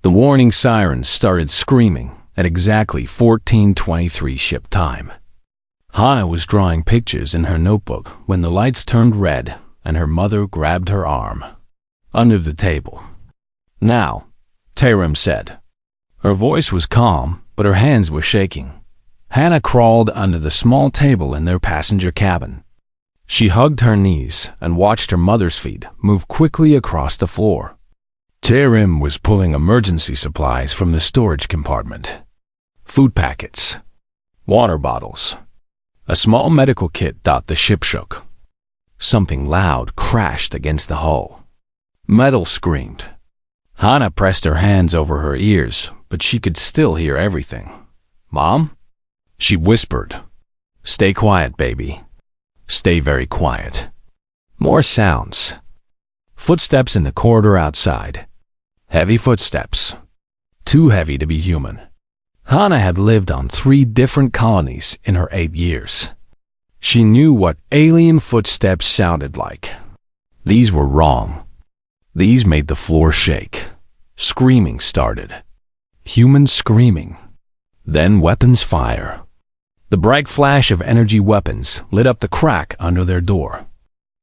The warning sirens started screaming at exactly 14:23 ship time. Hannah was drawing pictures in her notebook when the lights turned red and her mother grabbed her arm. Under the table. "Now," Tarim said. Her voice was calm, but her hands were shaking. Hannah crawled under the small table in their passenger cabin. She hugged her knees and watched her mother's feet move quickly across the floor. Tarim was pulling emergency supplies from the storage compartment. Food packets, water bottles, a small medical kit. The ship shook. Something loud crashed against the hull. Metal screamed. Hannah pressed her hands over her ears, but she could still hear everything. "Mom?" she whispered. "Stay quiet, baby. Stay very quiet." More sounds. Footsteps in the corridor outside. Heavy footsteps. Too heavy to be human. Hannah had lived on 3 different colonies in her 8 years. She knew what alien footsteps sounded like. These were wrong. These made the floor shake. Screaming started. Human screaming. Then weapons fire. The bright flash of energy weapons lit up the crack under their door.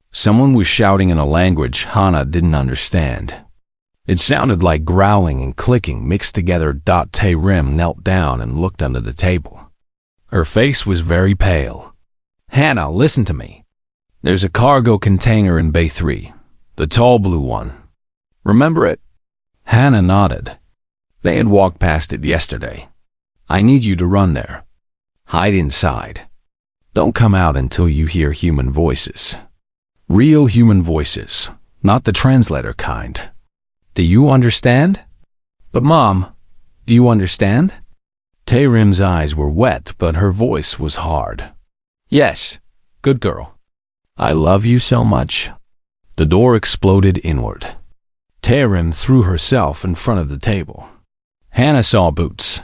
Someone was shouting in a language Hannah didn't understand. It sounded like growling and clicking mixed together. Tarim knelt down and looked under the table. Her face was very pale. "Hannah, listen to me. There's a cargo container in Bay 3, the tall blue one. Remember it?" Hannah nodded. They had walked past it yesterday. "I need you to run there. Hide inside. Don't come out until you hear human voices. Real human voices, not the translator kind. Do you understand?" "But Mom, do you understand?" Tarim's eyes were wet, but her voice was hard. "Yes, good girl. I love you so much." The door exploded inward. Tarim threw herself in front of the table. Hannah saw boots.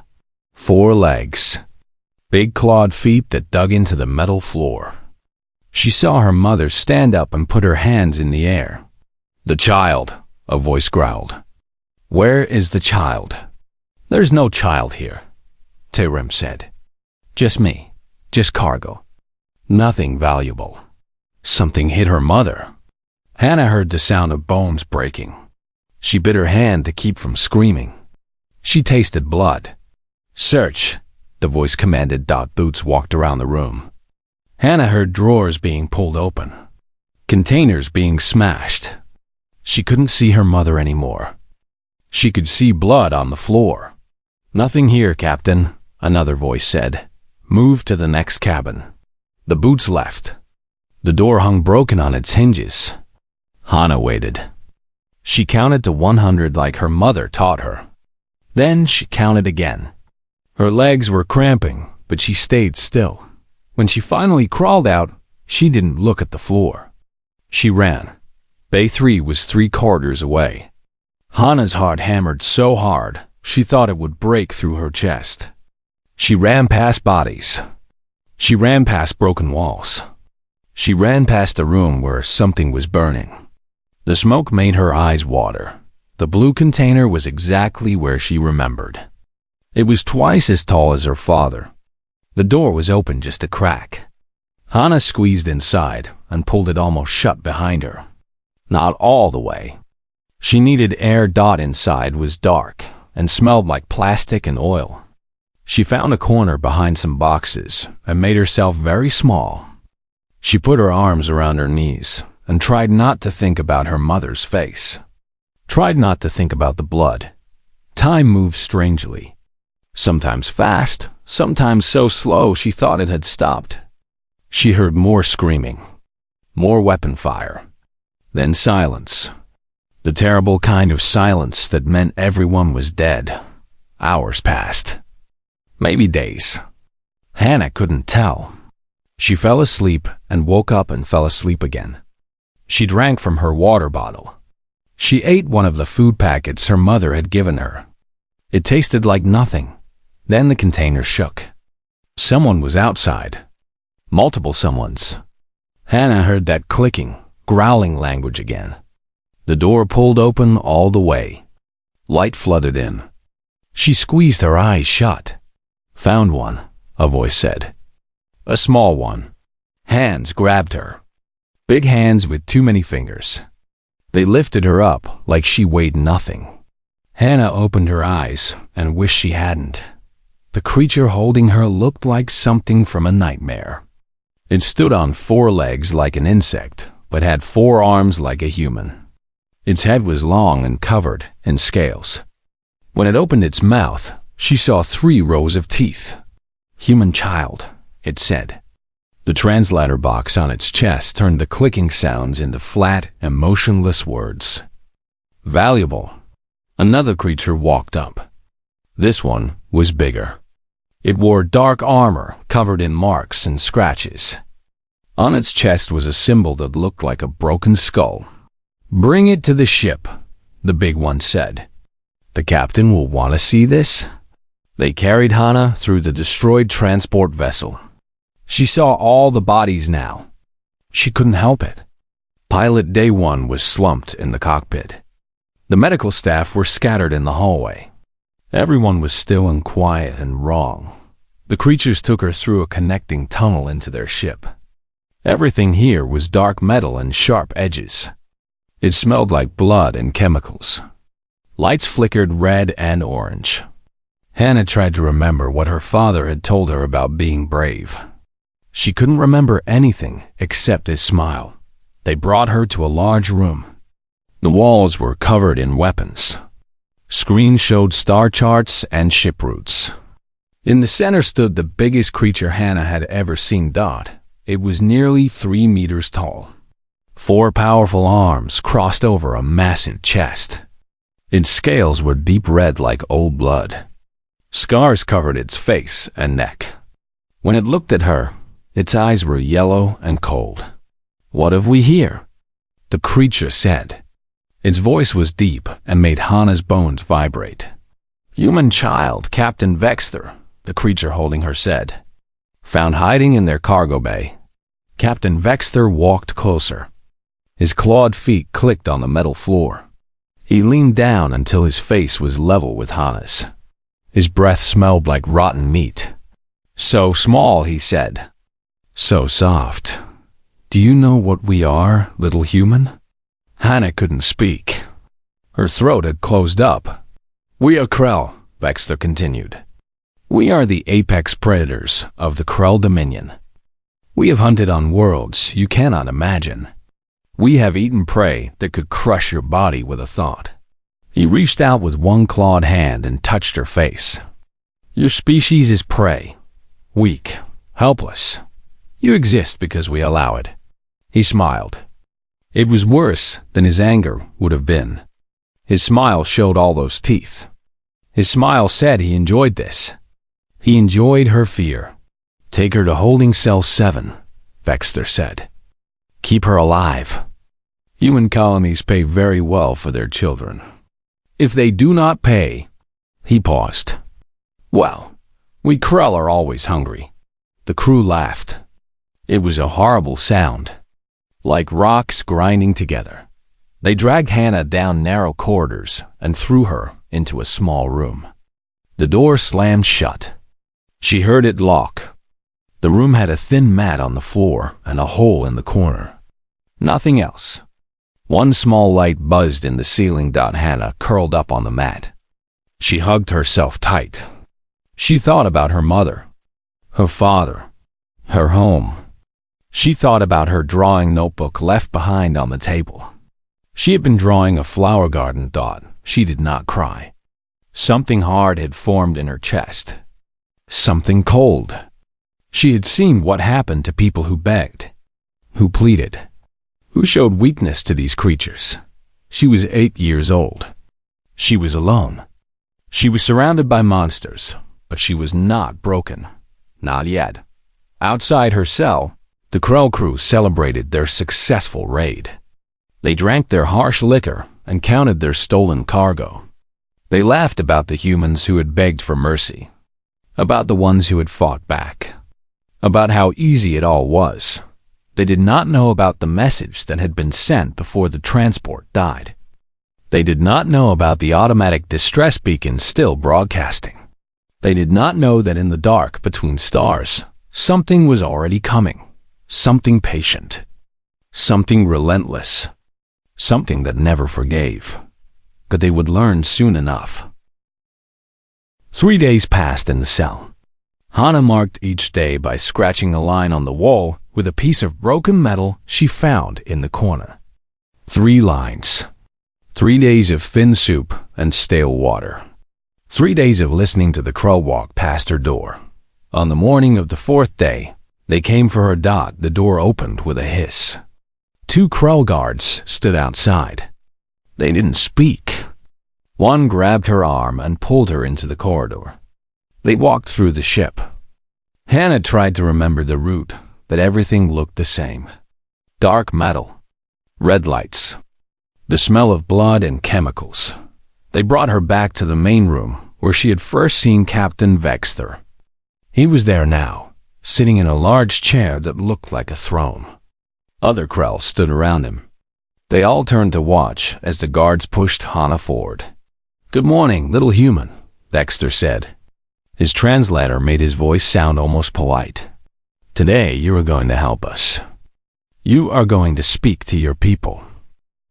4 legs. Big clawed feet that dug into the metal floor. She saw her mother stand up and put her hands in the air. "The child," a voice growled. "Where is the child?" "There's no child here," Tarim said. "Just me. Just cargo. Nothing valuable." Something hit her mother. Hannah heard the sound of bones breaking. She bit her hand to keep from screaming. She tasted blood. "Search," the voice commanded. Boots walked around the room. Hannah heard drawers being pulled open. Containers being smashed. She couldn't see her mother anymore. She could see blood on the floor. "Nothing here, Captain," another voice said. "Move to the next cabin." The boots left. The door hung broken on its hinges. Hannah waited. She counted to 100 like her mother taught her. Then she counted again. Her legs were cramping, but she stayed still. When she finally crawled out, she didn't look at the floor. She ran. Bay 3 was 3 corridors away. Hannah's heart hammered so hard, she thought it would break through her chest. She ran past bodies. She ran past broken walls. She ran past a room where something was burning. The smoke made her eyes water. The blue container was exactly where she remembered. It was twice as tall as her father. The door was open just a crack. Hannah squeezed inside and pulled it almost shut behind her. Not all the way. She needed air. Inside was dark and smelled like plastic and oil. She found a corner behind some boxes and made herself very small. She put her arms around her knees and tried not to think about her mother's face. Tried not to think about the blood. Time moved strangely. Sometimes fast, sometimes so slow she thought it had stopped. She heard more screaming, more weapon fire, then silence. The terrible kind of silence that meant everyone was dead. Hours passed. Maybe days. Hannah couldn't tell. She fell asleep and woke up and fell asleep again. She drank from her water bottle. She ate one of the food packets her mother had given her. It tasted like nothing. Then the container shook. Someone was outside. Multiple someones. Hannah heard that clicking, growling language again. The door pulled open all the way. Light flooded in. She squeezed her eyes shut. "Found one," a voice said. "A small one." Hands grabbed her. Big hands with too many fingers. They lifted her up like she weighed nothing. Hannah opened her eyes and wished she hadn't. The creature holding her looked like something from a nightmare. It stood on 4 legs like an insect, but had 4 arms like a human. Its head was long and covered in scales. When it opened its mouth, she saw 3 rows of teeth. "Human child," it said. The translator box on its chest turned the clicking sounds into flat, emotionless words. "Valuable." Another creature walked up. This one was bigger. It wore dark armor covered in marks and scratches. On its chest was a symbol that looked like a broken skull. "Bring it to the ship," the big one said. "The captain will want to see this." They carried Hannah through the destroyed transport vessel. She saw all the bodies now. She couldn't help it. Pilot Day 1 was slumped in the cockpit. The medical staff were scattered in the hallway. Everyone was still and quiet and wrong. The creatures took her through a connecting tunnel into their ship. Everything here was dark metal and sharp edges. It smelled like blood and chemicals. Lights flickered red and orange. Hannah tried to remember what her father had told her about being brave. She couldn't remember anything except his smile. They brought her to a large room. The walls were covered in weapons. Screens showed star charts and ship routes. In the center stood the biggest creature Hannah had ever seen. It was nearly 3 meters tall. 4 powerful arms crossed over a massive chest. Its scales were deep red like old blood. Scars covered its face and neck. When it looked at her, its eyes were yellow and cold. "What have we here?" the creature said. Its voice was deep and made Hannah's bones vibrate. "Human child, Captain Vexter," the creature holding her said. "Found hiding in their cargo bay." Captain Vexter walked closer. His clawed feet clicked on the metal floor. He leaned down until his face was level with Hannah's. His breath smelled like rotten meat. "So small," he said. "So soft. Do you know what we are, little human?" Hannah couldn't speak. Her throat had closed up. "We are Krell," Vexter continued. "We are the apex predators of the Krell Dominion. We have hunted on worlds you cannot imagine. We have eaten prey that could crush your body with a thought." He reached out with one clawed hand and touched her face. "Your species is prey. Weak, helpless. You exist because we allow it." He smiled. It was worse than his anger would have been. His smile showed all those teeth. His smile said he enjoyed this. He enjoyed her fear. "Take her to holding cell 7, Vexter said. "Keep her alive. Human colonies pay very well for their children. If they do not pay..." He paused. "Well, we Krell are always hungry." The crew laughed. It was a horrible sound, like rocks grinding together. They dragged Hannah down narrow corridors and threw her into a small room. The door slammed shut. She heard it lock. The room had a thin mat on the floor and a hole in the corner. Nothing else. One small light buzzed in the ceiling. Hannah curled up on the mat. She hugged herself tight. She thought about her mother, her father, her home. She thought about her drawing notebook left behind on the table. She had been drawing a flower garden. She did not cry. Something hard had formed in her chest. Something cold. She had seen what happened to people who begged, who pleaded, who showed weakness to these creatures. She was 8 years old. She was alone. She was surrounded by monsters, but she was not broken. Not yet. Outside her cell, the Krell crew celebrated their successful raid. They drank their harsh liquor and counted their stolen cargo. They laughed about the humans who had begged for mercy, about the ones who had fought back, about how easy it all was. They did not know about the message that had been sent before the transport died. They did not know about the automatic distress beacon still broadcasting. They did not know that in the dark between stars, something was already coming. Something patient. Something relentless. Something that never forgave. But they would learn soon enough. 3 days passed in the cell. Hana marked each day by scratching a line on the wall with a piece of broken metal she found in the corner. 3 lines. 3 days of thin soup and stale water. 3 days of listening to the crow walk past her door. On the morning of the 4th day, they came for her dog. The door opened with a hiss. 2 crow guards stood outside. They didn't speak. One grabbed her arm and pulled her into the corridor. They walked through the ship. Hannah tried to remember the route, but everything looked the same. Dark metal. Red lights. The smell of blood and chemicals. They brought her back to the main room where she had first seen Captain Vexter. He was there now, sitting in a large chair that looked like a throne. Other Krell stood around him. They all turned to watch as the guards pushed Hana forward. "Good morning, little human," Vexter said. His translator made his voice sound almost polite. "Today you are going to help us. You are going to speak to your people."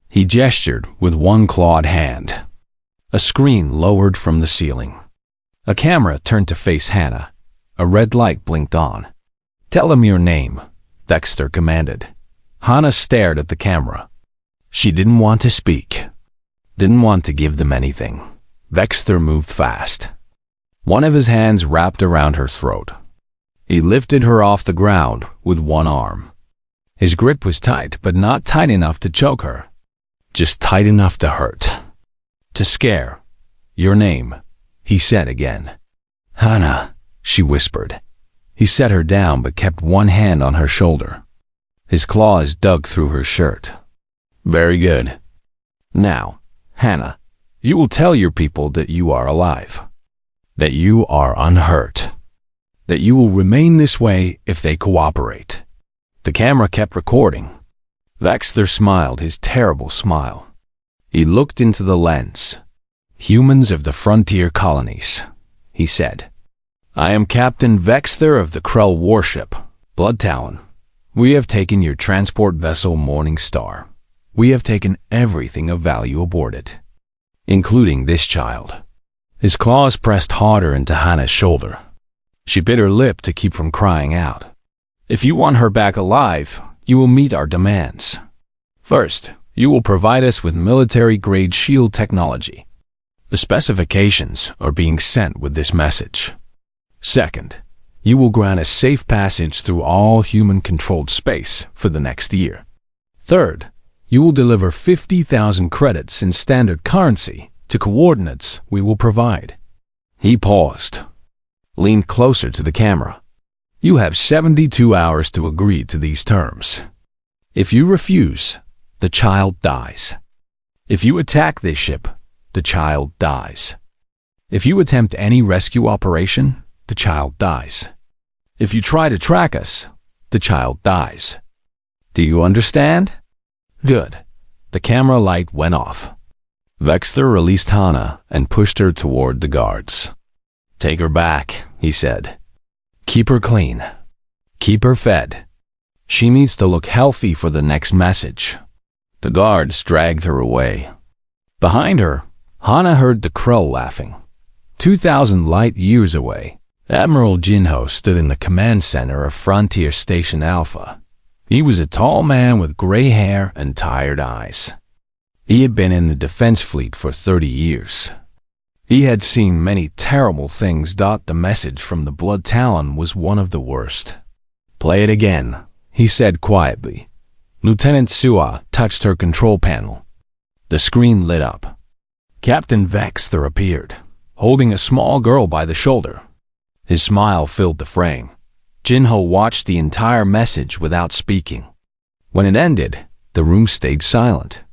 He gestured with one clawed hand. A screen lowered from the ceiling. A camera turned to face Hannah. A red light blinked on. "Tell them your name," Vexter commanded. Hannah stared at the camera. She didn't want to speak. Didn't want to give them anything. Vexter moved fast. One of his hands wrapped around her throat. He lifted her off the ground with one arm. His grip was tight, but not tight enough to choke her. Just tight enough to hurt. To scare. "Your name," he said again. "Hannah," she whispered. He set her down but kept one hand on her shoulder. His claws dug through her shirt. "Very good. Now, Hannah, you will tell your people that you are alive. That you are unhurt. That you will remain this way if they cooperate." The camera kept recording. Vexter smiled his terrible smile. He looked into the lens. "Humans of the frontier colonies," he said. "I am Captain Vexter of the Krell warship, Blood Talon. We have taken your transport vessel Morning Star. We have taken everything of value aboard it, including this child." His claws pressed harder into Hannah's shoulder. She bit her lip to keep from crying out. "If you want her back alive, you will meet our demands. First, you will provide us with military-grade shield technology. The specifications are being sent with this message. Second, you will grant us safe passage through all human-controlled space for the next year. Third, you will deliver 50,000 credits in standard currency to coordinates we will provide." He paused, leaned closer to the camera. "You have 72 hours to agree to these terms. If you refuse, the child dies. If you attack this ship, the child dies. If you attempt any rescue operation, the child dies. If you try to track us, the child dies. Do you understand?" "Good." The camera light went off. Vexter released Hannah and pushed her toward the guards. "Take her back," he said. "Keep her clean. Keep her fed. She needs to look healthy for the next message." The guards dragged her away. Behind her, Hannah heard the Krell laughing. 2,000 light years away, Admiral Jinho stood in the command center of Frontier Station Alpha. He was a tall man with gray hair and tired eyes. He had been in the defense fleet for 30 years. He had seen many terrible things. The message from the Blood Talon was one of the worst. "Play it again," he said quietly. Lieutenant Sua touched her control panel. The screen lit up. Captain Vexter appeared, holding a small girl by the shoulder. His smile filled the frame. Jinho watched the entire message without speaking. When it ended, the room stayed silent.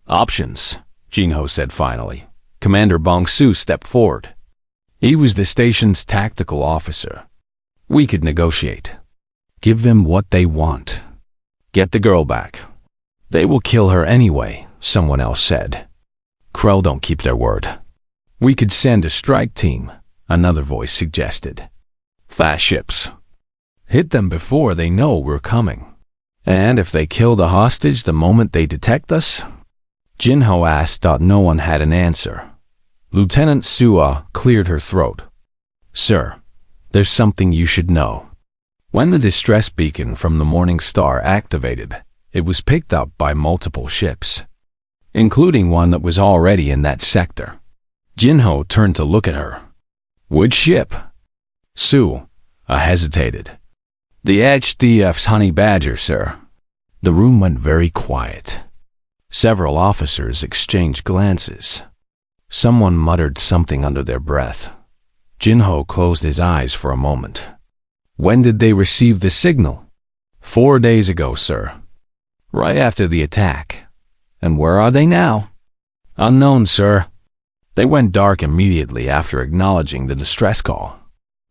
"Options," Jinho said finally. Commander Bongsu stepped forward. He was the station's tactical officer. "We could negotiate. Give them what they want. Get the girl back. They will kill her anyway," someone else said. Krell don't keep their word. We could send a strike team, another voice suggested. Fast ships. Hit them before they know we're coming. And if they kill the hostage the moment they detect us? Jinho asked. No one had an answer. Lieutenant Sua cleared her throat. Sir, there's something you should know. When the distress beacon from the Morning Star activated, it was picked up by multiple ships, including one that was already in that sector. Jinho turned to look at her. Which ship? Sue hesitated. The HDF's Honey Badger, sir. The room went very quiet. Several officers exchanged glances. Someone muttered something under their breath. Jinho closed his eyes for a moment. When did they receive the signal? 4 days ago, sir. Right after the attack. And where are they now? Unknown, sir. They went dark immediately after acknowledging the distress call.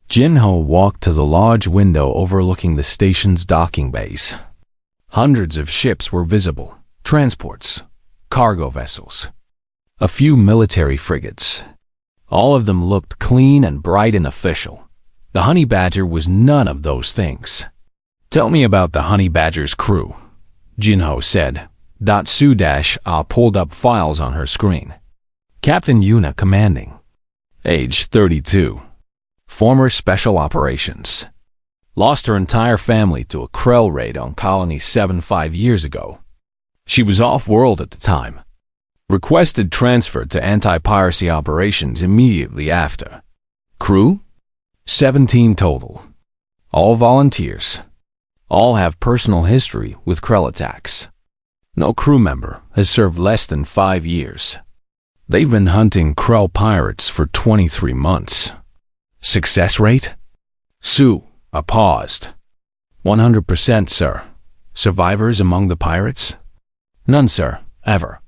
Jinho walked to the large window overlooking the station's docking bays. Hundreds of ships were visible, transports, cargo vessels, a few military frigates. All of them looked clean and bright and official. The Honey Badger was none of those things. Tell me about the Honey Badger's crew, Jinho said. Su pulled up files on her screen. Captain Yuna commanding. Age 32. Former Special Operations. Lost her entire family to a Krell raid on Colony 7 5 years ago. She was off-world at the time. Requested transfer to anti-piracy operations immediately after. Crew? 17 total. All volunteers. All have personal history with Krell attacks. No crew member has served less than 5 years. They've been hunting Krell pirates for 23 months. Success rate? Sue paused. 100%, sir. Survivors among the pirates? None, sir, ever.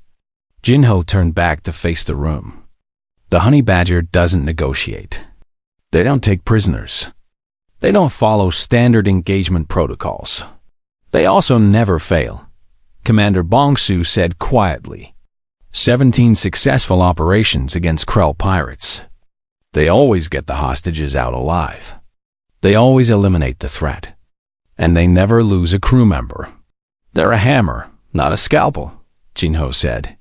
Jinho turned back to face the room. The Honey Badger doesn't negotiate. They don't take prisoners. They don't follow standard engagement protocols. They also never fail, Commander Bongsu said quietly. 17 successful operations against Krell pirates. They always get the hostages out alive. They always eliminate the threat. And they never lose a crew member. They're a hammer, not a scalpel, Jinho said.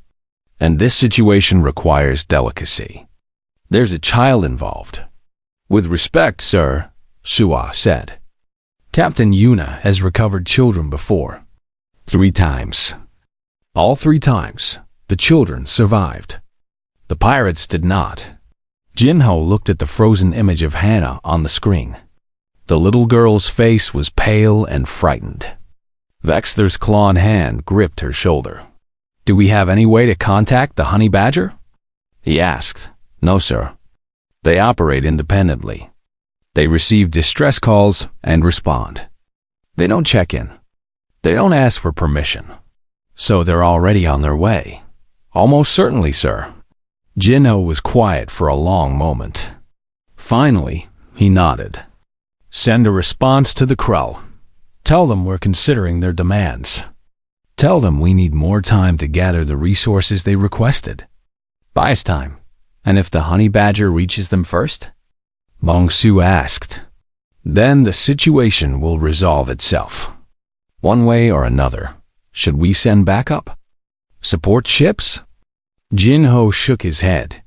And this situation requires delicacy. There's a child involved. With respect, sir, Sua said. Captain Yuna has recovered children before. 3 times. All 3 times, the children survived. The pirates did not. Jinho looked at the frozen image of Hannah on the screen. The little girl's face was pale and frightened. Vexter's clawed hand gripped her shoulder. Do we have any way to contact the Honey Badger? He asked. No, sir. They operate independently. They receive distress calls and respond. They don't check in. They don't ask for permission. So they're already on their way. Almost certainly, sir. Jinho was quiet for a long moment. Finally, he nodded. Send a response to the Krell. Tell them we're considering their demands. Tell them we need more time to gather the resources they requested. Buy us time. And if the Honey Badger reaches them first? Bongsu asked. Then the situation will resolve itself. One way or another. Should we send backup? Support ships? Jinho shook his head.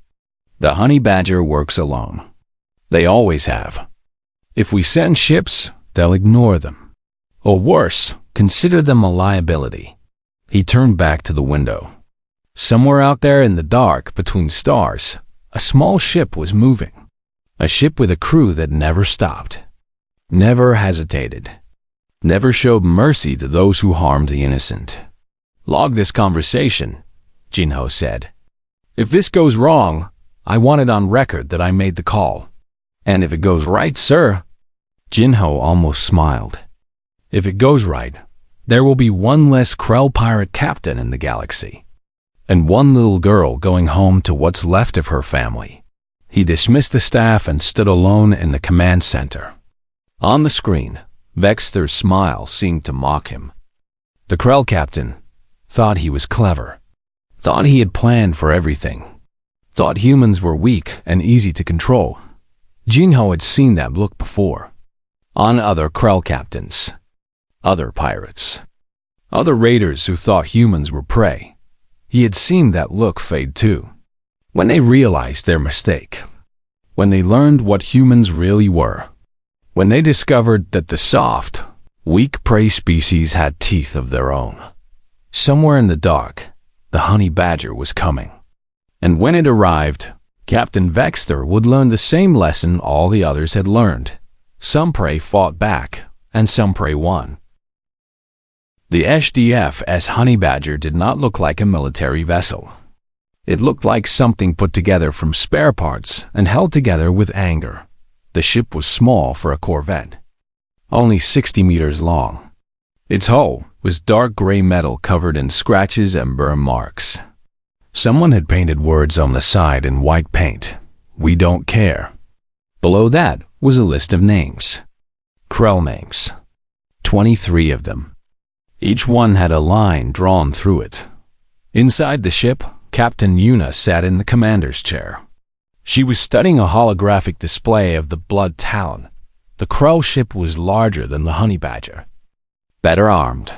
The Honey Badger works alone. They always have. If we send ships, they'll ignore them. Or worse, consider them a liability. He turned back to the window. Somewhere out there in the dark between stars, a small ship was moving. A ship with a crew that never stopped. Never hesitated. Never showed mercy to those who harmed the innocent. Log this conversation, Jinho said. If this goes wrong, I want it on record that I made the call. And if it goes right, sir, Jinho almost smiled. If it goes right, there will be one less Krell pirate captain in the galaxy. And one little girl going home to what's left of her family. He dismissed the staff and stood alone in the command center. On the screen, Vexter's smile seemed to mock him. The Krell captain thought he was clever. Thought he had planned for everything. Thought humans were weak and easy to control. Jinho had seen that look before. On other Krell captains. Other pirates. Other raiders who thought humans were prey. He had seen that look fade too. When they realized their mistake. When they learned what humans really were. When they discovered that the soft, weak prey species had teeth of their own. Somewhere in the dark, the honey badger was coming. And when it arrived, Captain Vexter would learn the same lesson all the others had learned. Some prey fought back, and some prey won. The HDF's honey badger did not look like a military vessel. It looked like something put together from spare parts and held together with anger. The ship was small for a corvette. Only 60 meters long. Its hull was dark gray metal covered in scratches and burn marks. Someone had painted words on the side in white paint. "We don't care." Below that was a list of names. Krell names. 23 of them. Each one had a line drawn through it. Inside the ship, Captain Yuna sat in the commander's chair. She was studying a holographic display of the Blood Talon. The Krell ship was larger than the Honey Badger. Better armed.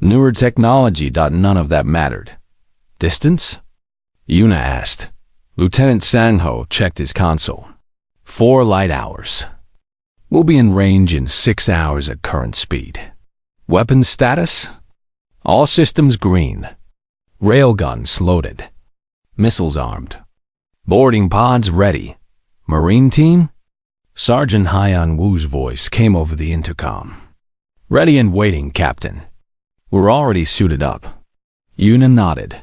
Newer technology. None of that mattered. Distance? Yuna asked. Lieutenant Sangho checked his console. 4 light hours. We'll be in range in 6 hours at current speed. Weapons status? All systems green. Railguns loaded. Missiles armed. Boarding pods ready. Marine team? Sergeant Haiyan Wu's voice came over the intercom. Ready and waiting, Captain. We're already suited up. Yuna nodded.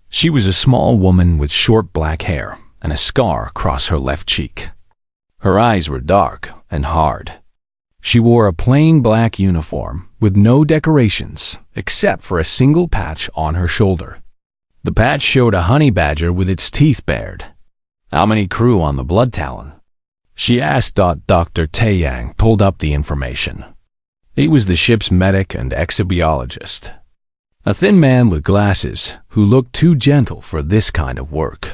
She was a small woman with short black hair and a scar across her left cheek. Her eyes were dark and hard. She wore a plain black uniform with no decorations except for a single patch on her shoulder. The patch showed a honey badger with its teeth bared. How many crew on the Blood Talon? She asked. Dr. Taeyang pulled up the information. He was the ship's medic and exobiologist. A thin man with glasses who looked too gentle for this kind of work.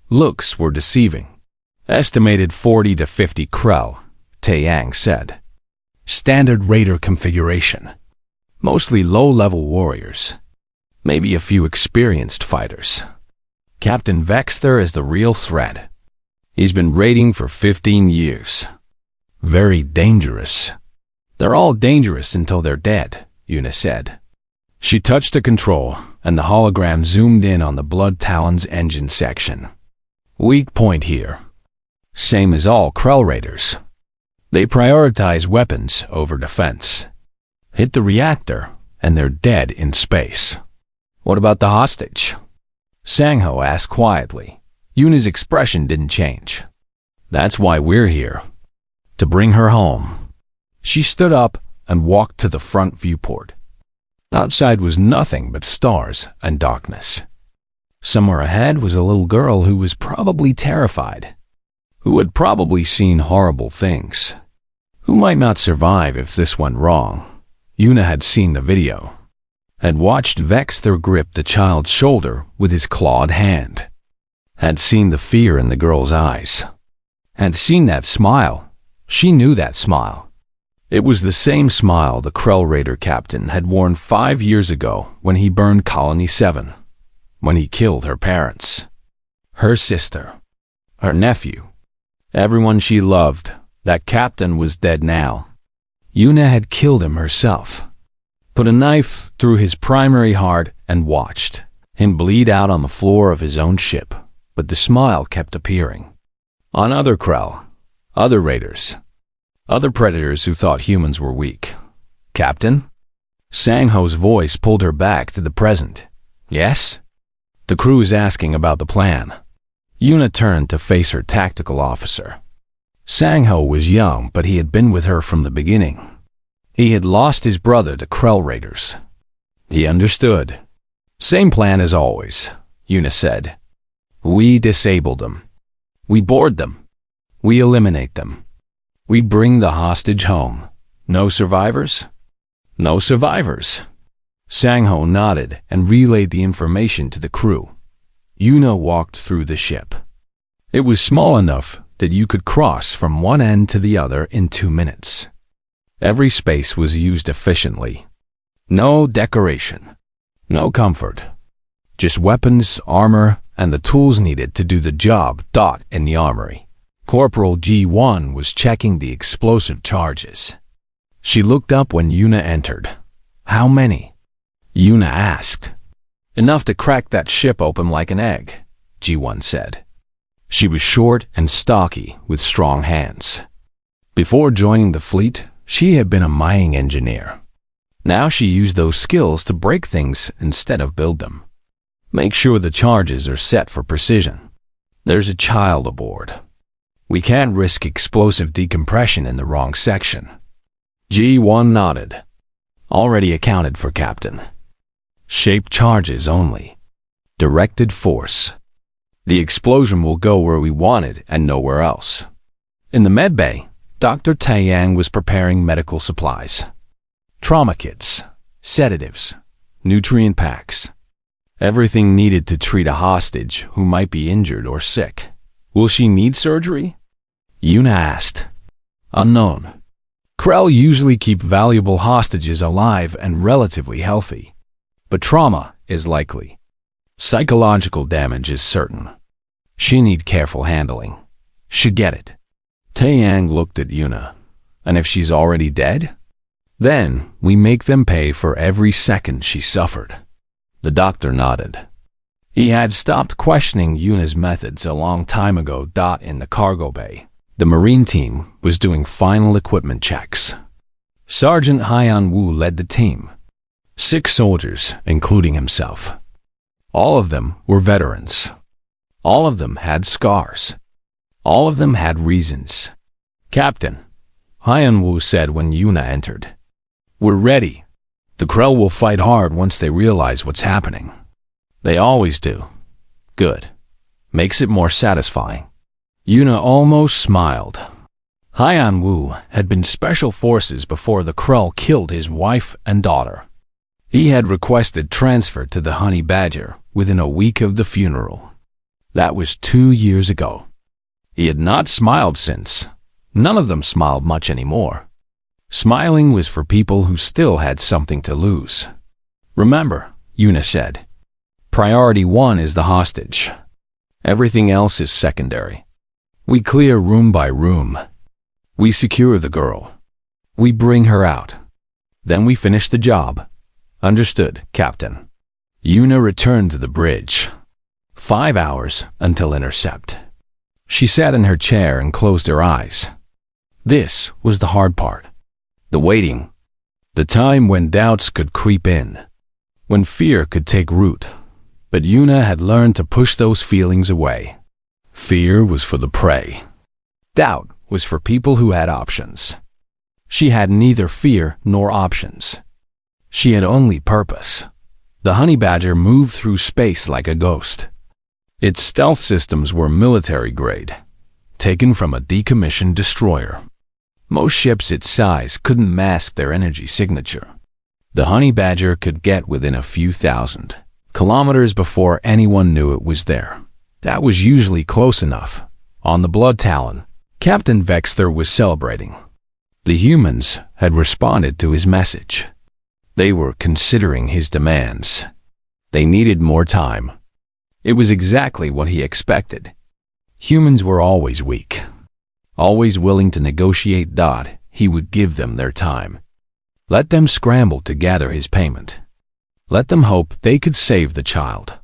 Looks were deceiving. Estimated 40 to 50 Krell, Taeyang said. Standard raider configuration. Mostly low-level warriors. Maybe a few experienced fighters. Captain Vexter is the real threat. He's been raiding for 15 years. Very dangerous. They're all dangerous until they're dead, Yuna said. She touched a control, and the hologram zoomed in on the Blood Talon's engine section. Weak point here. Same as all Krell raiders. They prioritize weapons over defense. Hit the reactor, and they're dead in space. What about the hostage? Sangho asked quietly. Yuna's expression didn't change. That's why we're here. To bring her home. She stood up and walked to the front viewport. Outside was nothing but stars and darkness. Somewhere ahead was a little girl who was probably terrified, who had probably seen horrible things, who might not survive if this went wrong. Yuna had seen the video, had watched Vexter grip the child's shoulder with his clawed hand, had seen the fear in the girl's eyes, had seen that smile. She knew that smile. It was the same smile the Krell Raider captain had worn 5 years ago when he burned Colony 7, when he killed her parents, her sister, her nephew, everyone she loved. That captain was dead now. Yuna had killed him herself, put a knife through his primary heart and watched him bleed out on the floor of his own ship, but the smile kept appearing. On other Krell, other raiders, other predators who thought humans were weak. Captain? Sangho's voice pulled her back to the present. Yes? The crew is asking about the plan. Yuna turned to face her tactical officer. Sangho was young, but he had been with her from the beginning. He had lost his brother to Krell raiders. He understood. Same plan as always, Yuna said. We disable them. We board them. We eliminate them. We bring the hostage home. No survivors? No survivors. Sang-ho nodded and relayed the information to the crew. Yuna walked through the ship. It was small enough that you could cross from one end to the other in 2 minutes. Every space was used efficiently. No decoration, no comfort. Just weapons, armor, and the tools needed to do the job. In the armory, Corporal G1 was checking the explosive charges. She looked up when Yuna entered. "How many?" Yuna asked. "Enough to crack that ship open like an egg," G1 said. She was short and stocky with strong hands. Before joining the fleet, she had been a mining engineer. Now she used those skills to break things instead of build them. Make sure the charges are set for precision. There's a child aboard. We can't risk explosive decompression in the wrong section. G1 nodded. Already accounted for, Captain. Shape charges only. Directed force. The explosion will go where we want it and nowhere else. In the med bay, Dr. Taeyang was preparing medical supplies. Trauma kits, sedatives, nutrient packs. Everything needed to treat a hostage who might be injured or sick. Will she need surgery? Yuna asked. Unknown. Krell usually keep valuable hostages alive and relatively healthy. But trauma is likely. Psychological damage is certain. She need careful handling. Should get it. Taeyang looked at Yuna. And if she's already dead? Then we make them pay for every second she suffered. The doctor nodded. He had stopped questioning Yuna's methods a long time ago. In the cargo bay, the Marine team was doing final equipment checks. Sergeant Hyan Wu led the team. 6 soldiers, including himself. All of them were veterans. All of them had scars. All of them had reasons. Captain, Hyan Wu said when Yuna entered. We're ready. The Krell will fight hard once they realize what's happening. They always do. Good. Makes it more satisfying. Yuna almost smiled. Hyan Wu had been special forces before the Krell killed his wife and daughter. He had requested transfer to the Honey Badger within a week of the funeral. That was 2 years ago. He had not smiled since. None of them smiled much anymore. Smiling was for people who still had something to lose. Remember, Yuna said, priority 1 is the hostage. Everything else is secondary. We clear room by room. We secure the girl. We bring her out. Then we finish the job. Understood, Captain. Yuna returned to the bridge. 5 hours until intercept. She sat in her chair and closed her eyes. This was the hard part. The waiting. The time when doubts could creep in. When fear could take root. But Yuna had learned to push those feelings away. Fear was for the prey. Doubt was for people who had options. She had neither fear nor options. She had only purpose. The Honey Badger moved through space like a ghost. Its stealth systems were military grade, taken from a decommissioned destroyer. Most ships its size couldn't mask their energy signature. The Honey Badger could get within a few thousand kilometers before anyone knew it was there. That was usually close enough. On the Blood Talon, Captain Vexter was celebrating. The humans had responded to his message. They were considering his demands. They needed more time. It was exactly what he expected. Humans were always weak. Always willing to negotiate. He would give them their time. Let them scramble to gather his payment. Let them hope they could save the child.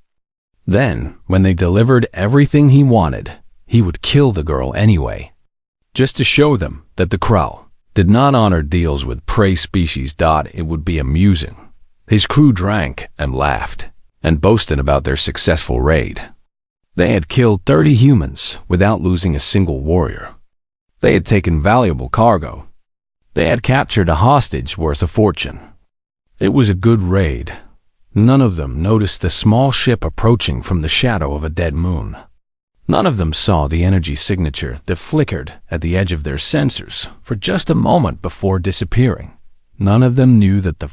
Then, when they delivered everything he wanted, he would kill the girl anyway. Just to show them that the Krell did not honor deals with prey species. It would be amusing. His crew drank and laughed and boasted about their successful raid. They had killed 30 humans without losing a single warrior. They had taken valuable cargo. They had captured a hostage worth a fortune. It was a good raid. None of them noticed the small ship approaching from the shadow of a dead moon. None of them saw the energy signature that flickered at the edge of their sensors for just a moment before disappearing. None of them knew that the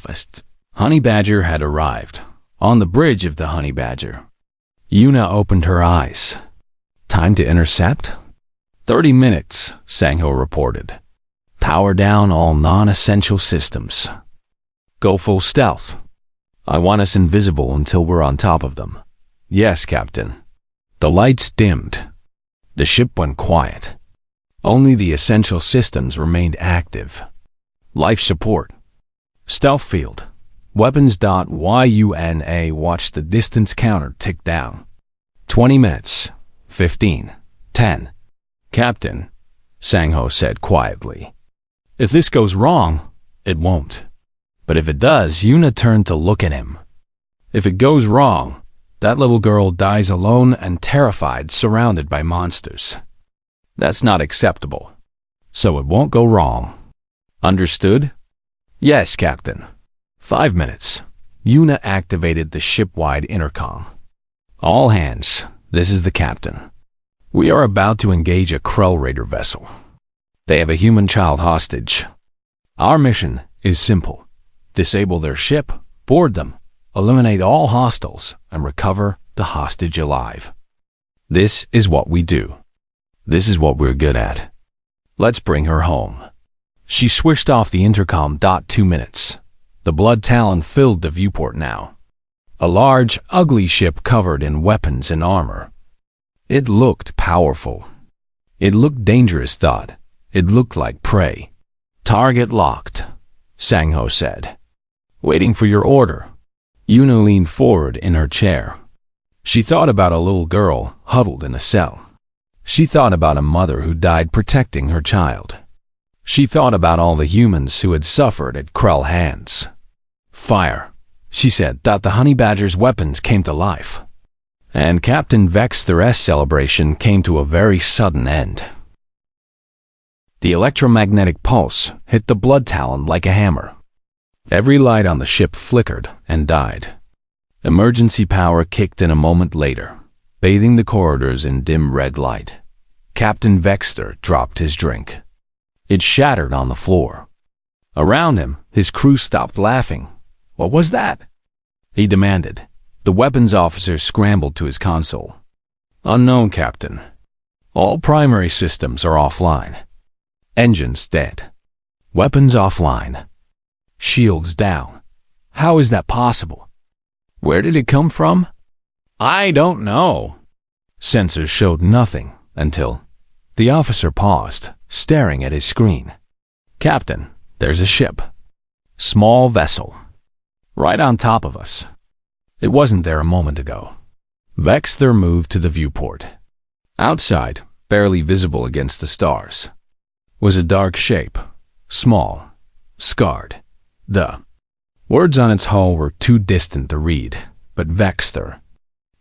Honey Badger had arrived. On the bridge of the Honey Badger, Yuna opened her eyes. Time to intercept? 30 minutes, Sangho reported. Power down all non-essential systems. Go full stealth. I want us invisible until we're on top of them. Yes, Captain. The lights dimmed. The ship went quiet. Only the essential systems remained active. Life support. Stealth field. Weapons.Yuna watched the distance counter tick down. 20 minutes. 15. 10. Captain, Sangho said quietly. If this goes wrong, it won't. But if it does, Yuna turned to look at him. If it goes wrong, that little girl dies alone and terrified, surrounded by monsters. That's not acceptable. So it won't go wrong. Understood? Yes, Captain. 5 minutes. Yuna activated the ship-wide intercom. All hands, this is the captain. We are about to engage a Krell Raider vessel. They have a human child hostage. Our mission is simple. Disable their ship, board them, eliminate all hostiles, and recover the hostage alive. This is what we do. This is what we're good at. Let's bring her home. She switched off the intercom. 2 minutes. The blood talon filled the viewport now. A large, ugly ship covered in weapons and armor. It looked powerful. It looked dangerous, thought. It looked like prey. Target locked, Sangho said. Waiting for your order. Yuna leaned forward in her chair. She thought about a little girl huddled in a cell. She thought about a mother who died protecting her child. She thought about all the humans who had suffered at Krell hands. Fire, she said. The Honey Badger's weapons came to life. And Captain Vexter's celebration came to a very sudden end. The electromagnetic pulse hit the blood talon like a hammer. Every light on the ship flickered and died. Emergency power kicked in a moment later, bathing the corridors in dim red light. Captain Vexter dropped his drink. It shattered on the floor. Around him, his crew stopped laughing. What was that? He demanded. The weapons officer scrambled to his console. Unknown, Captain. All primary systems are offline. Engines dead. Weapons offline. Shields down. How is that possible? Where did it come from? I don't know. Sensors showed nothing until the officer paused, staring at his screen. Captain, there's a ship. Small vessel. Right on top of us. It wasn't there a moment ago. Vexter moved to the viewport. Outside, barely visible against the stars, was a dark shape, small, scarred. The words on its hull were too distant to read, but Vexter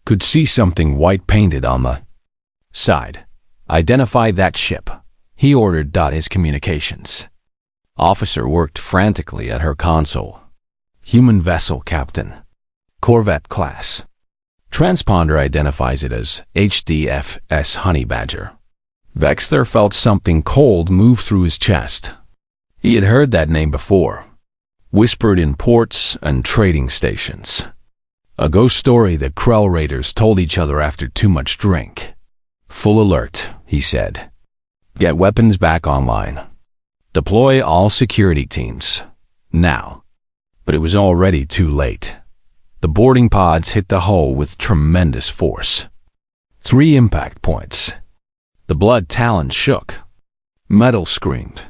could see something white painted on the side. Identify that ship, he ordered. His communications officer worked frantically at her console. Human vessel, Captain. Corvette class. Transponder identifies it as HFY Honey Badger. Vexter felt something cold move through his chest. He had heard that name before, whispered in ports and trading stations. A ghost story that Krell Raiders told each other after too much drink. Full alert, he said. Get weapons back online. Deploy all security teams. Now. But it was already too late. The boarding pods hit the hull with tremendous force. 3 impact points. The blood talon shook. Metal screamed.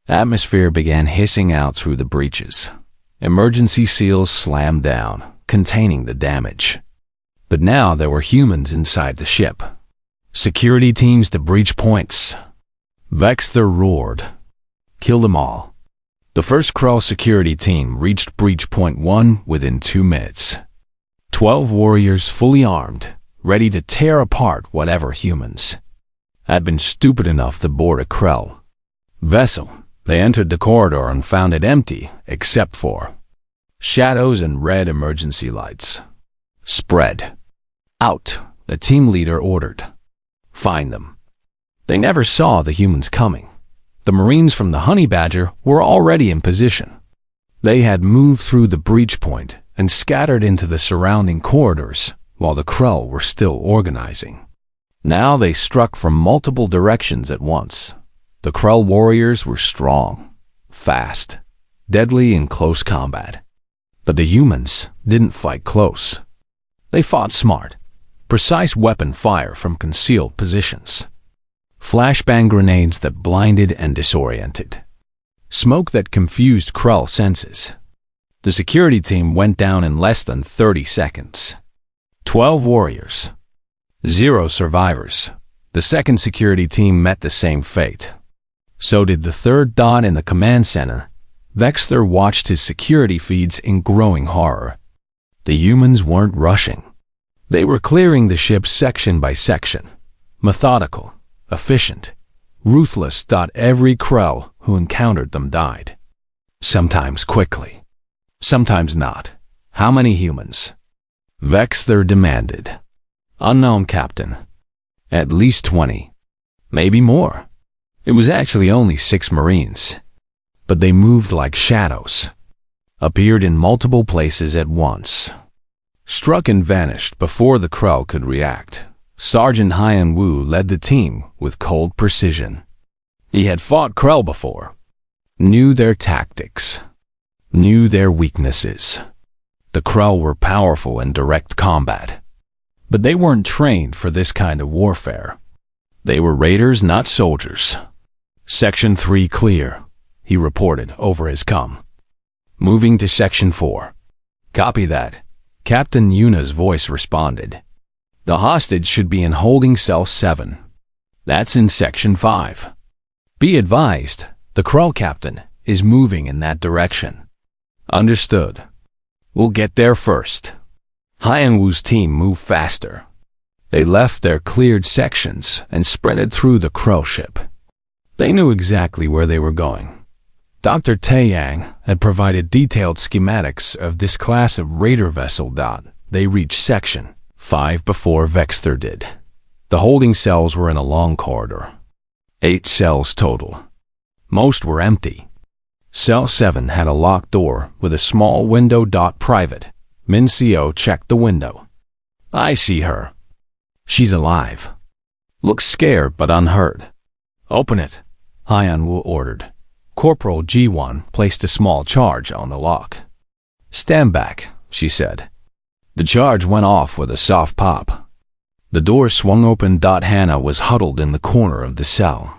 Atmosphere began hissing out through the breaches. Emergency seals slammed down, containing the damage. But now there were humans inside the ship. Security teams to breach points. Vexter roared. Kill them all. The first Krell security team reached breach point 1 within 2 minutes. 12 warriors fully armed, ready to tear apart whatever humans had been stupid enough to board a Krell vessel. They entered the corridor and found it empty, except for shadows and red emergency lights. Spread out, the team leader ordered. Find them. They never saw the humans coming. The Marines from the Honey Badger were already in position. They had moved through the breach point and scattered into the surrounding corridors while the Krell were still organizing. Now they struck from multiple directions at once. The Krell warriors were strong, fast, deadly in close combat. But the humans didn't fight close. They fought smart, precise weapon fire from concealed positions. Flashbang grenades that blinded and disoriented. Smoke that confused Krell senses. The security team went down in less than 30 seconds. 12 warriors. 0 survivors. The second security team met the same fate. So did the third dot in the command center. Vexter watched his security feeds in growing horror. The humans weren't rushing. They were clearing the ship section by section. Methodical, efficient, ruthless. Every Krell who encountered them died. Sometimes quickly. Sometimes not. How many humans? Vexter demanded. Unknown, Captain. At least 20. Maybe more. It was actually only 6 Marines. But they moved like shadows. Appeared in multiple places at once. Struck and vanished before the Krell could react. Sergeant Hyan Wu led the team with cold precision. He had fought Krell before. Knew their tactics. Knew their weaknesses. The Krell were powerful in direct combat. But they weren't trained for this kind of warfare. They were raiders, not soldiers. Section 3 clear, he reported over his comm. Moving to Section 4. Copy that. Captain Yuna's voice responded. The hostage should be in holding cell 7. That's in Section 5. Be advised, the Krell captain is moving in that direction. Understood. We'll get there first. Hyan Wu's team moved faster. They left their cleared sections and sprinted through the Krell ship. They knew exactly where they were going. Dr. Taeyang had provided detailed schematics of this class of raider vessel. They reached Section 5 before Vexter did. The holding cells were in a long corridor. 8 cells total. Most were empty. Cell 7 had a locked door with a small window. Private. Min Seo checked the window. I see her. She's alive. Looks scared but unhurt. Open it, Hyan Wu ordered. Corporal G1 placed a small charge on the lock. Stand back, she said. The charge went off with a soft pop. The door swung open. Hannah was huddled in the corner of the cell.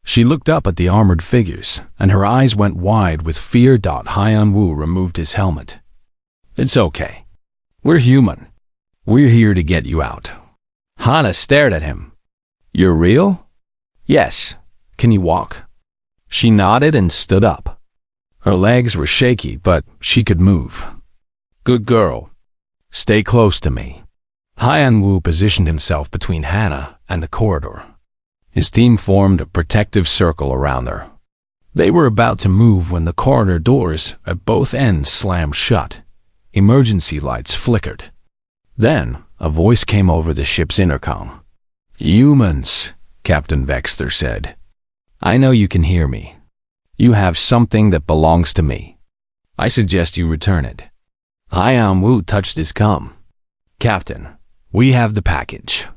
She looked up at the armored figures, and her eyes went wide with fear. Hyan Wu removed his helmet. It's okay. We're human. We're here to get you out. Hannah stared at him. You're real? Yes. Can you walk? She nodded and stood up. Her legs were shaky, but she could move. Good girl. Stay close to me. Hyan Wu positioned himself between Hannah and the corridor. His team formed a protective circle around her. They were about to move when the corridor doors at both ends slammed shut. Emergency lights flickered. Then, a voice came over the ship's intercom. Humans, Captain Vexter said. I know you can hear me. You have something that belongs to me. I suggest you return it. Hyan Wu touched his comm. Captain, we have the package.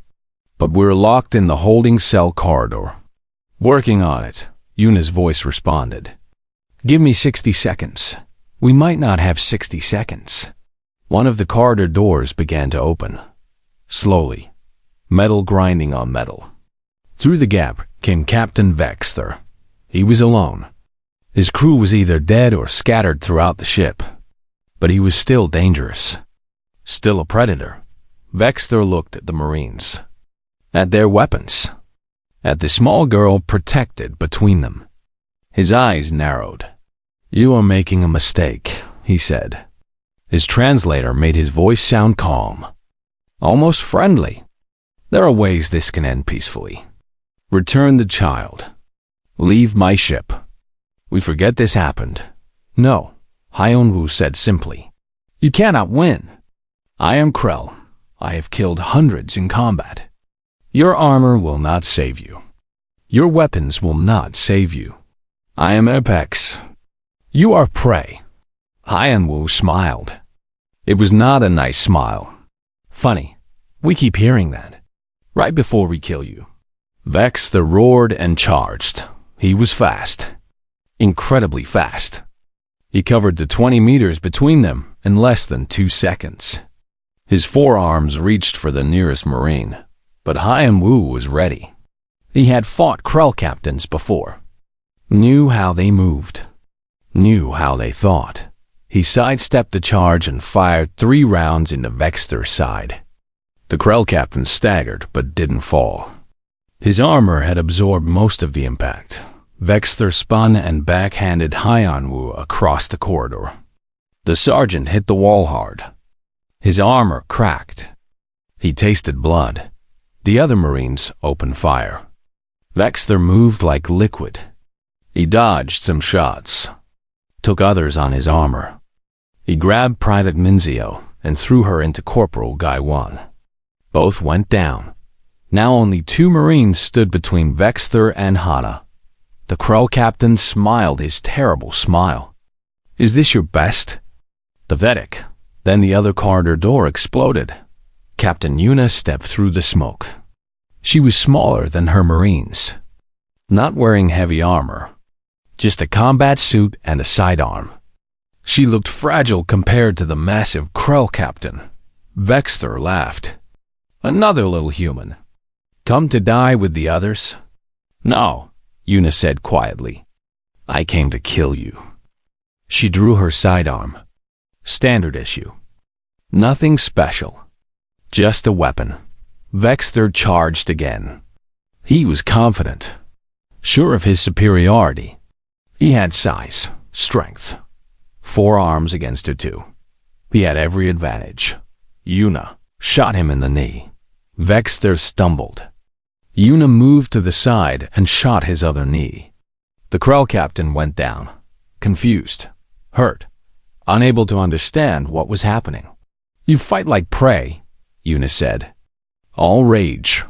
But we're locked in the holding cell corridor. Working on it, Yuna's voice responded. Give me 60 seconds. We might not have 60 seconds. One of the corridor doors began to open. Slowly, metal grinding on metal. Through the gap came Captain Vexter. He was alone. His crew was either dead or scattered throughout the ship. But he was still dangerous. Still a predator. Vexter looked at the Marines. At their weapons. At the small girl protected between them. His eyes narrowed. You are making a mistake, he said. His translator made his voice sound calm. Almost friendly. There are ways this can end peacefully. Return the child. Leave my ship. We forget this happened. No, Hyan Wu said simply. You cannot win. I am Krell. I have killed hundreds in combat. Your armor will not save you. Your weapons will not save you. I am Apex. You are prey. Hyan-Woo smiled. It was not a nice smile. Funny, we keep hearing that. Right before we kill you. Vexter roared and charged. He was fast. Incredibly fast. He covered the 20 meters between them in less than 2 seconds. His forearms reached for the nearest Marine, but Hyan-Woo was ready. He had fought Krell captains before. Knew how they moved. Knew how they thought. He sidestepped the charge and fired 3 rounds into Vexter's side. The Krell captain staggered but didn't fall. His armor had absorbed most of the impact. Vexter spun and backhanded Hyan-Woo across the corridor. The sergeant hit the wall hard. His armor cracked. He tasted blood. The other Marines opened fire. Vexter moved like liquid. He dodged some shots, took others on his armor. He grabbed Private Minzio and threw her into Corporal Gaiwan. Both went down. Now only 2 Marines stood between Vexter and Hana. The Krell captain smiled his terrible smile. "Is this your best?" Pathetic. Then the other corridor door exploded. Captain Yuna stepped through the smoke. She was smaller than her Marines. Not wearing heavy armor. Just a combat suit and a sidearm. She looked fragile compared to the massive Krell captain. Vexter laughed. "Another little human. Come to die with the others?" "No," Yuna said quietly. "I came to kill you." She drew her sidearm. Standard issue. Nothing special. Just a weapon. Vexter charged again. He was confident. Sure of his superiority. He had size, strength. 4 arms against her 2. He had every advantage. Yuna shot him in the knee. Vexter stumbled. Yuna moved to the side and shot his other knee. The Krell captain went down, confused, hurt, unable to understand what was happening. "You fight like prey," Yuna said. "All rage.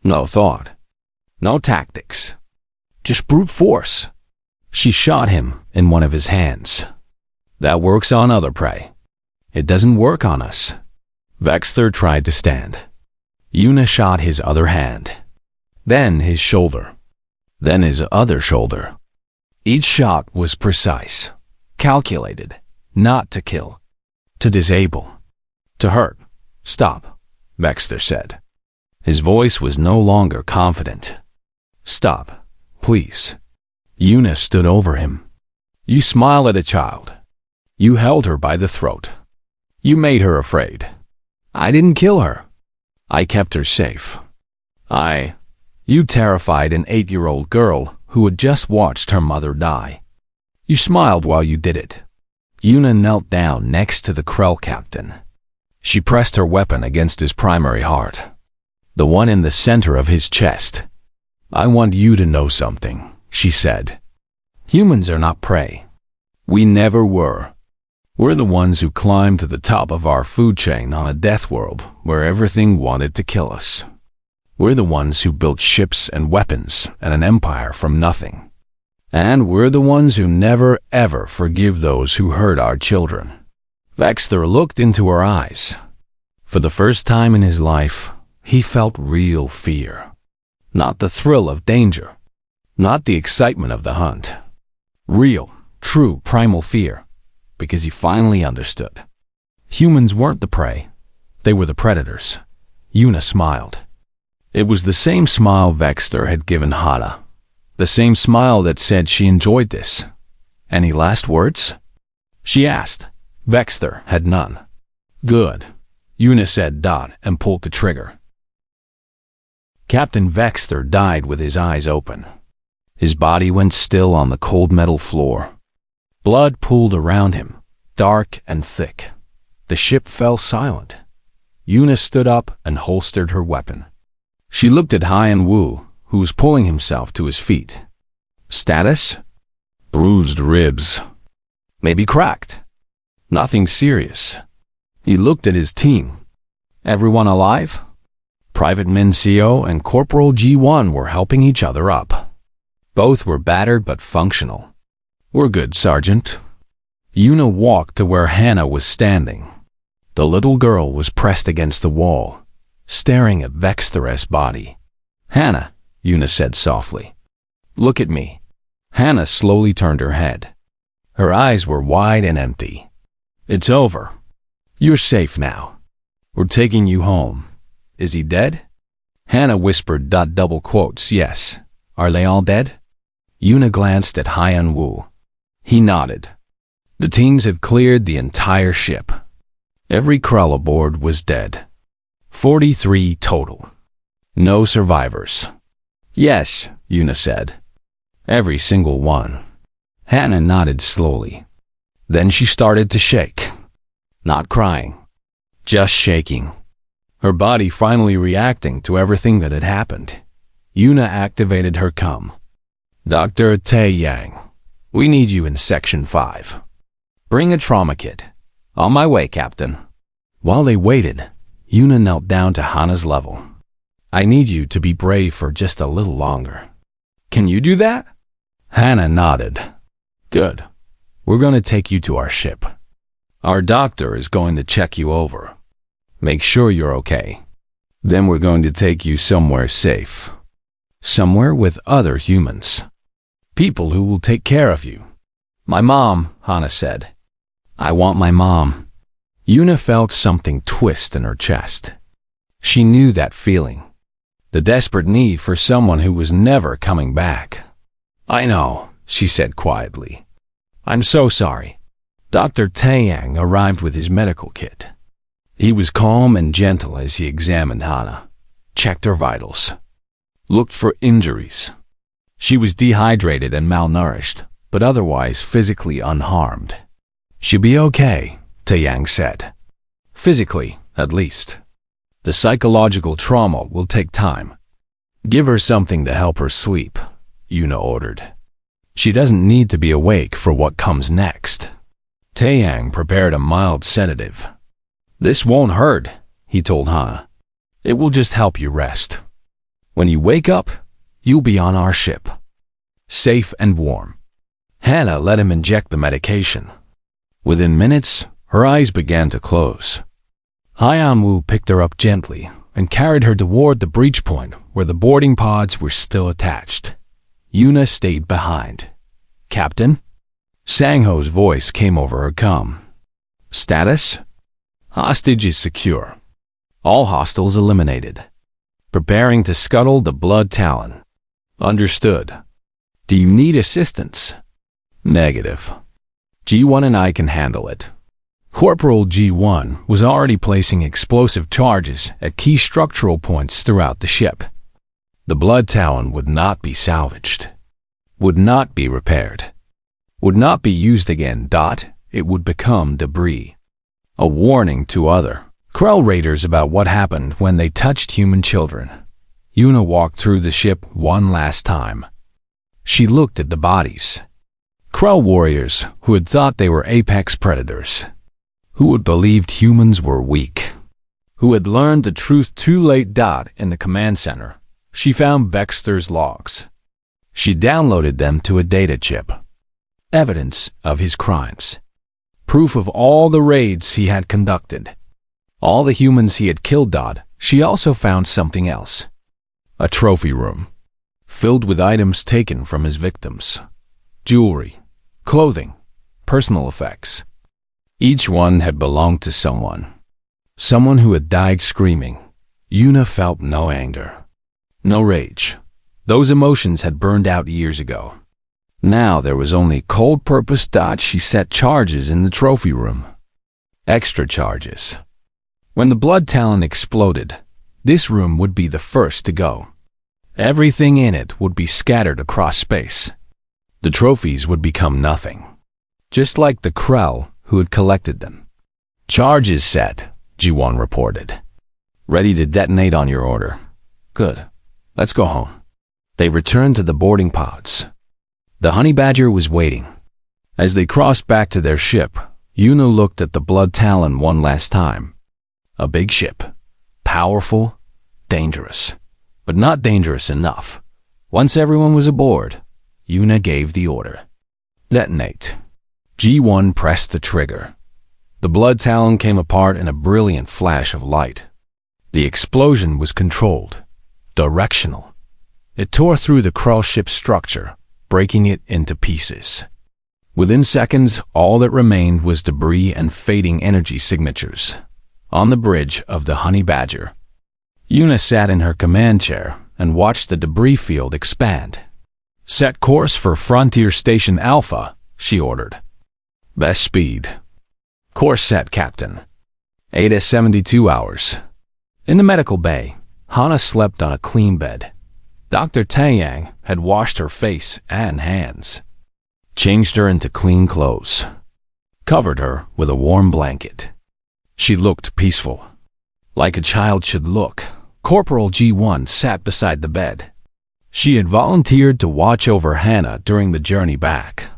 No thought. No tactics. Just brute force." She shot him in one of his hands. "That works on other prey. It doesn't work on us." Vexter tried to stand. Yuna shot his other hand. Then his shoulder. Then his other shoulder. Each shot was precise, calculated, not to kill, to disable, to hurt. "Stop," Vexter said. His voice was no longer confident. "Stop, please." Yuna stood over him. "You smile at a child. You held her by the throat. You made her afraid. I didn't kill her. I kept her safe. You terrified an 8-year-old girl who had just watched her mother die. You smiled while you did it." Yuna knelt down next to the Krell captain. She pressed her weapon against his primary heart, the one in the center of his chest. "I want you to know something," she said. "Humans are not prey. We never were. We're the ones who climbed to the top of our food chain on a death world where everything wanted to kill us. We're the ones who built ships and weapons and an empire from nothing. And we're the ones who never ever forgive those who hurt our children." Vexter looked into her eyes. For the first time in his life, he felt real fear. Not the thrill of danger. Not the excitement of the hunt. Real, true, primal fear. Because he finally understood. Humans weren't the prey. They were the predators. Yuna smiled. It was the same smile Vexter had given Hana. The same smile that said she enjoyed this. "Any last words?" she asked. Vexter had none. "Good," Yuna said and pulled the trigger. Captain Vexter died with his eyes open. His body went still on the cold metal floor. Blood pooled around him, dark and thick. The ship fell silent. Yuna stood up and holstered her weapon. She looked at Hyan-Woo, who was pulling himself to his feet. "Status?" "Bruised ribs. Maybe cracked. Nothing serious." He looked at his team. "Everyone alive?" Private Mincio and Corporal G1 were helping each other up. Both were battered but functional. "We're good, Sergeant." Yuna walked to where Hannah was standing. The little girl was pressed against the wall, staring at Vextheres' body. "Hannah," Yuna said softly. "Look at me." Hannah slowly turned her head. Her eyes were wide and empty. "It's over. You're safe now. We're taking you home. Is he dead?" Hannah whispered, double quotes, "Yes. Are they all dead?" Yuna glanced at Hyan Wu. He nodded. The teams had cleared the entire ship. Every Krell aboard was dead. 43 total. No survivors. "Yes," Yuna said. "Every single one." Hannah nodded slowly. Then she started to shake. Not crying, just shaking. Her body finally reacting to everything that had happened. Yuna activated her comm. "Dr. Tae-yang, we need you in Section 5. Bring a trauma kit." "On my way, Captain." While they waited, Yuna knelt down to Hannah's level. "I need you to be brave for just a little longer." "Can you do that?" Hannah nodded. "Good. We're going to take you to our ship. Our doctor is going to check you over. Make sure you're okay. Then we're going to take you somewhere safe. Somewhere with other humans. People who will take care of you." "My mom," Hannah said. "I want my mom." Yuna felt something twist in her chest. She knew that feeling. The desperate need for someone who was never coming back. "I know," she said quietly. "I'm so sorry." Dr. Tae-yang arrived with his medical kit. He was calm and gentle as he examined Hannah, checked her vitals, looked for injuries. She was dehydrated and malnourished, but otherwise physically unharmed. "She'll be okay," Tae-yang said. "Physically, at least. The psychological trauma will take time. Give her something to help her sleep," Yuna ordered. "She doesn't need to be awake for what comes next." Tae-yang prepared a mild sedative. "This won't hurt," he told Hannah. "It will just help you rest. When you wake up, you'll be on our ship, safe and warm." Hannah let him inject the medication. Within minutes, her eyes began to close. Hyan Wu picked her up gently and carried her toward the breach point where the boarding pods were still attached. Yuna stayed behind. "Captain?" Sang-ho's voice came over her comm. "Status? Hostage is secure. All hostiles eliminated. Preparing to scuttle the Blood Talon." "Understood. Do you need assistance?" "Negative. G1 and I can handle it." Corporal G1 was already placing explosive charges at key structural points throughout the ship. The Blood Talon would not be salvaged, would not be repaired, would not be used again. It would become debris. A warning to other Krell raiders about what happened when they touched human children. Yuna walked through the ship one last time. She looked at the bodies. Krell warriors who had thought they were apex predators, who had believed humans were weak, who had learned the truth too late. In the command center, she found Vexter's logs. She downloaded them to a data chip. Evidence of his crimes. Proof of all the raids he had conducted. All the humans he had killed. She also found something else. A trophy room, filled with items taken from his victims. Jewelry, clothing, personal effects. Each one had belonged to someone. Someone who had died screaming. Yuna felt no anger, no rage. Those emotions had burned out years ago. Now there was only cold purpose. She set charges in the trophy room. Extra charges. When the Blood Talon exploded, this room would be the first to go. Everything in it would be scattered across space. The trophies would become nothing, just like the Krell who had collected them. "Charges set," G1 reported. "Ready to detonate on your order." "Good. Let's go home." They returned to the boarding pods. The Honey Badger was waiting. As they crossed back to their ship, Yuna looked at the Blood Talon one last time. A big ship. Powerful, dangerous, but not dangerous enough. Once everyone was aboard, Yuna gave the order. "Detonate." G1 pressed the trigger. The blood talon came apart in a brilliant flash of light. The explosion was controlled, directional. It tore through the Krull ship's structure, breaking it into pieces. Within seconds, all that remained was debris and fading energy signatures. On the bridge of the Honey Badger, Una sat in her command chair and watched the debris field expand. "Set course for Frontier Station Alpha," she ordered. "Best speed." "Course set, Captain." 8 to 72 hours. In the medical bay, Hana slept on a clean bed. Dr. Taeyang had washed her face and hands, changed her into clean clothes, covered her with a warm blanket. She looked peaceful, like a child should look. Corporal G1 sat beside the bed. She had volunteered to watch over Hana during the journey back.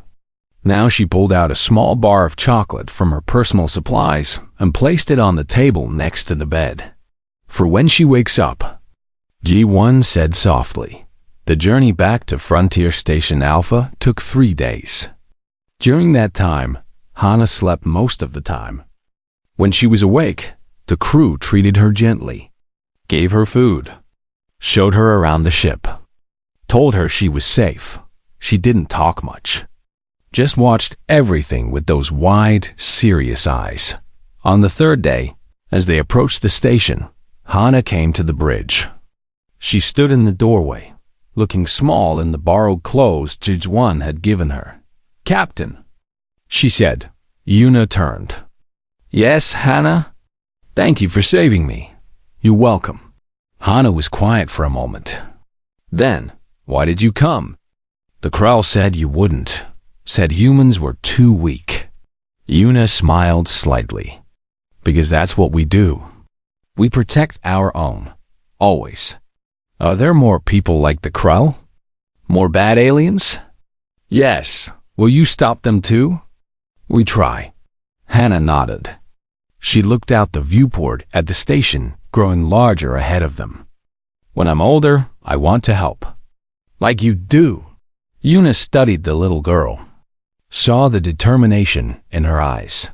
Now she pulled out a small bar of chocolate from her personal supplies and placed it on the table next to the bed. "For when she wakes up," G1 said softly. The journey back to Frontier Station Alpha took 3 days. During that time, Hana slept most of the time. When she was awake, the crew treated her gently, gave her food, showed her around the ship, told her she was safe. She didn't talk much, just watched everything with those wide, serious eyes. On the 3rd day, as they approached the station, Hana came to the bridge. She stood in the doorway, looking small in the borrowed clothes G1 had given her. "Captain," she said. Una turned. "Yes, Hana? Thank you for saving me." "You're welcome." Hana was quiet for a moment. Then, "Why did you come?" "The Krull said you wouldn't. Said humans were too weak." Una smiled slightly. "Because that's what we do. We protect our own. Always." "Are there more people like the Krull? More bad aliens?" "Yes. Will you stop them too?" "We try." Hana nodded. She looked out the viewport at the station growing larger ahead of them. "When I'm older, I want to help." "Like you do." Una studied the little girl, saw the determination in her eyes.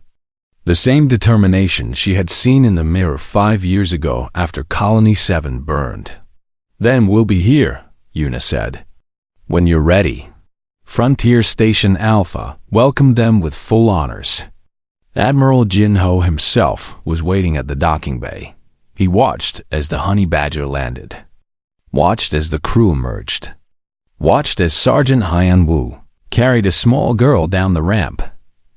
The same determination she had seen in the mirror 5 years ago after Colony 7 burned. "Then we'll be here," Una said. "When you're ready." Frontier Station Alpha welcomed them with full honors. Admiral Jinho himself was waiting at the docking bay. He watched as the Honey Badger landed, watched as the crew emerged, watched as Sergeant Hyan Wu carried a small girl down the ramp.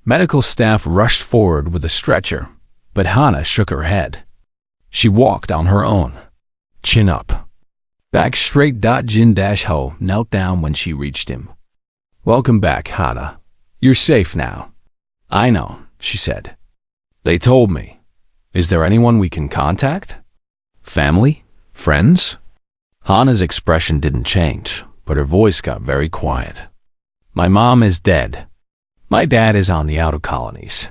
Medical staff rushed forward with a stretcher, but Hana shook her head. She walked on her own, chin up, back straight. Jin-Ho knelt down when she reached him. "Welcome back, Hana. You're safe now." "I know," she said. "They told me. Is there anyone we can contact? Family? Friends?" Hana's expression didn't change, but her voice got very quiet. "My mom is dead. My dad is on the outer colonies.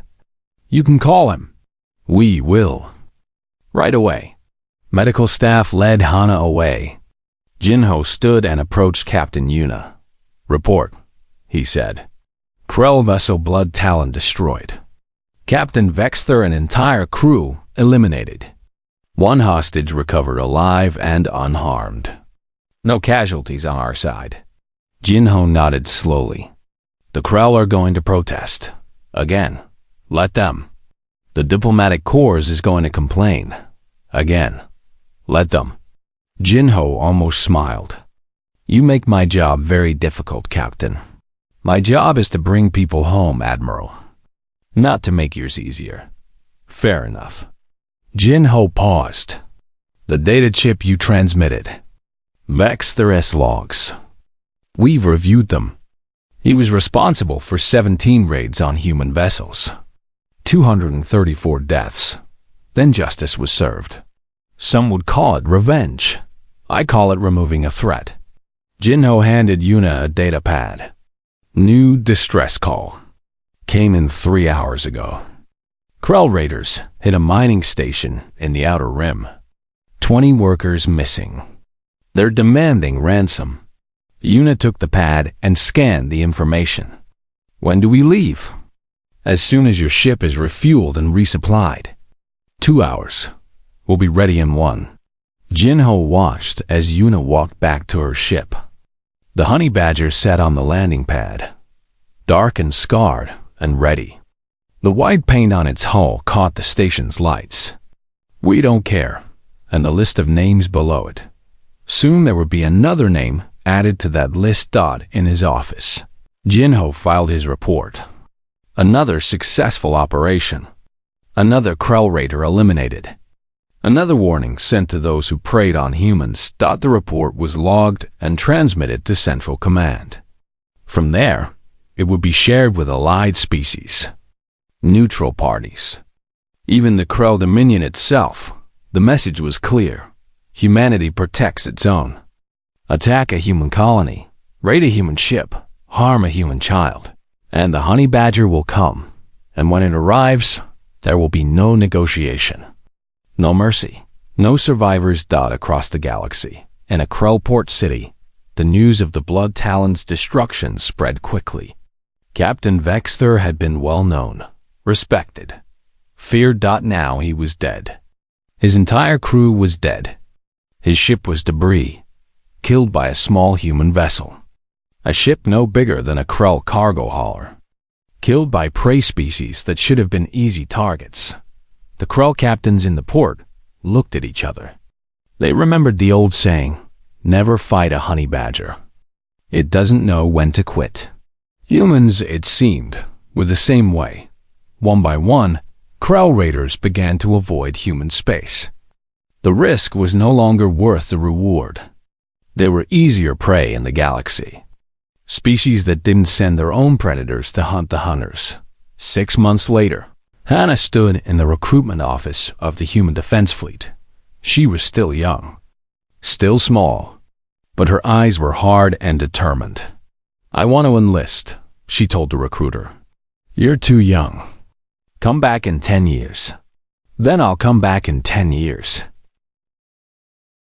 You can call him." "We will." "Right away." Medical staff led Hana away. Jinho stood and approached Captain Una. "Report," he said. "Krell vessel blood talon destroyed. Captain Vexter and entire crew eliminated. 1 hostage recovered alive and unharmed. No casualties on our side." Jinho nodded slowly. "The Krell are going to protest. Again. Let them. The diplomatic corps is going to complain. Again. Let them." Jinho almost smiled. "You make my job very difficult, Captain. My job is to bring people home, Admiral. Not to make yours easier." "Fair enough." Jinho paused. "The data chip you transmitted. Vexter's logs. We've reviewed them. He was responsible for 17 raids on human vessels. 234 deaths. Then justice was served. Some would call it revenge. I call it removing a threat." Jinho handed Una a data pad. "New distress call. Came in 3 hours ago. Krell raiders hit a mining station in the Outer Rim. 20 workers missing. They're demanding ransom." Una took the pad and scanned the information. "When do we leave?" As soon as your ship is refueled and resupplied. 2 hours. We'll be ready in 1. Jinho watched as Yuna walked back to her ship. The honey badger sat on the landing pad, dark and scarred and ready. The white paint on its hull caught the station's lights. "We don't care," and a list of names below it. Soon there would be another name added to that list. In his office, Jinho filed his report. Another successful operation. Another Krell raider eliminated. Another warning sent to those who preyed on humans. The report was logged and transmitted to Central Command. From there, it would be shared with allied species, neutral parties, even the Krell Dominion itself. The message was clear. Humanity protects its own. Attack a human colony, raid a human ship, harm a human child, and the honey badger will come. And when it arrives, there will be no negotiation. No mercy. No survivors. Across the galaxy. In a Krell port city, the news of the Blood Talon's destruction spread quickly. Captain Vexter had been well known, respected, feared. Now he was dead. His entire crew was dead. His ship was debris, killed by a small human vessel. A ship no bigger than a Krell cargo hauler. Killed by prey species that should have been easy targets. The Krell captains in the port looked at each other. They remembered the old saying, "Never fight a honey badger. It doesn't know when to quit." Humans, it seemed, were the same way. One by one, Krell raiders began to avoid human space. The risk was no longer worth the reward. There were easier prey in the galaxy. Species that didn't send their own predators to hunt the hunters. 6 months later, Hannah stood in the recruitment office of the Human Defense Fleet. She was still young, still small, but her eyes were hard and determined. "I want to enlist," she told the recruiter. "You're too young. Come back in 10 years. Then I'll come back in 10 years.